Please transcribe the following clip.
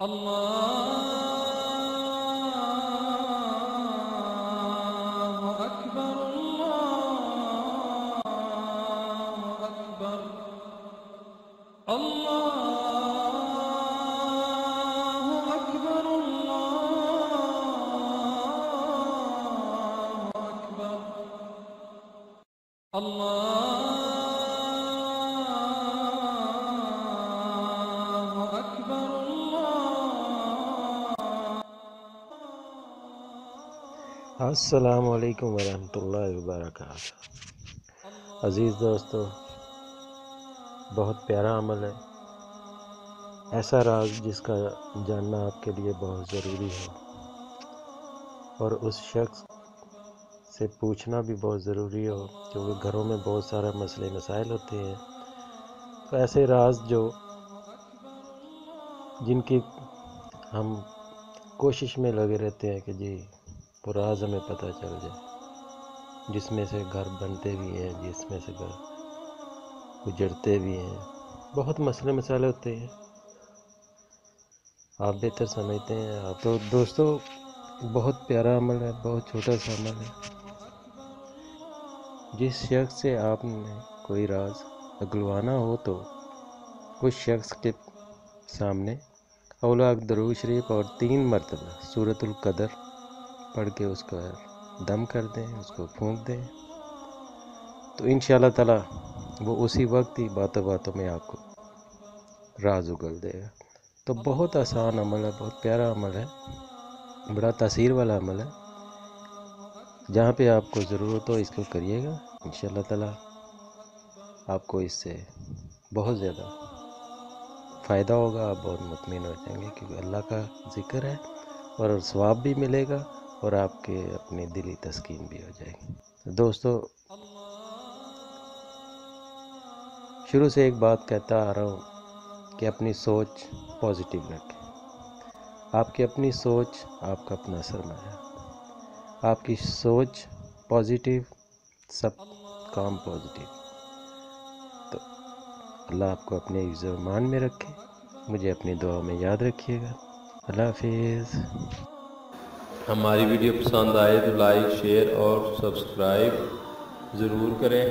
الله أكبر الله أكبر الله أكبر الله أكبر الله أكبر السلام علیکم ورحمۃ اللہ وبرکاتہ۔ عزیز دوستو، بہت پیارا عمل ہے، ایسا راز جس کا جاننا آپ کے لیے بہت ضروری ہے اور اس شخص سے پوچھنا بھی بہت ضروری ہو، کیونکہ گھروں میں بہت سارا مسئلے مسائل ہوتے ہیں۔ تو ایسے راز جن کی ہم کوشش میں لگے رہتے ہیں کہ جی وہ راز ہمیں پتہ چل جائے، جس میں سے گھر بنتے بھی ہیں، جس میں سے گھر اجڑتے بھی ہیں، بہت مسئلے مسائل ہوتے ہیں، آپ بہتر سمجھتے ہیں۔ آپ تو دوستو بہت پیارا عمل ہے، بہت چھوٹا سا عمل ہے۔ جس شخص سے آپ نے کوئی راز اگلوانا ہو تو اس شخص کے سامنے اولا درود شریف اور 3 مرتبہ سورۃ القدر پڑھ کے اس کا دم کر دیں، اس کو پھونک دیں، تو انشاءاللہ تعالی وہ اسی وقت ہی باتوں باتوں میں آپ کو راز اگل دے گا۔ تو بہت آسان عمل ہے، بہت پیارا عمل ہے، بڑا تاثیر والا عمل ہے۔ جہاں پہ آپ کو ضرورت ہو اس کو کریے گا، انشاءاللہ تعالی آپ کو اس سے بہت زیادہ فائدہ ہوگا، آپ بہت مطمئن ہو جائیں گے، کیونکہ اللہ کا ذکر ہے اور ثواب بھی ملے گا اور آپ کے اپنی دلی تسکین بھی ہو جائے گی۔ دوستو شروع سے ایک بات کہتا آ رہا ہوں کہ اپنی سوچ پازیٹیو رکھیں۔ آپ کی اپنی سوچ آپ کا اپنا سرمایہ، آپ کی سوچ پازیٹیو، سب کام پازیٹیو۔ تو اللہ آپ کو اپنے حفظ و امان میں رکھے، مجھے اپنی دعا میں یاد رکھیے گا۔ اللہ حافظ۔ ہماری ویڈیو پسند آئے تو لائک، شیئر اور سبسکرائب ضرور کریں۔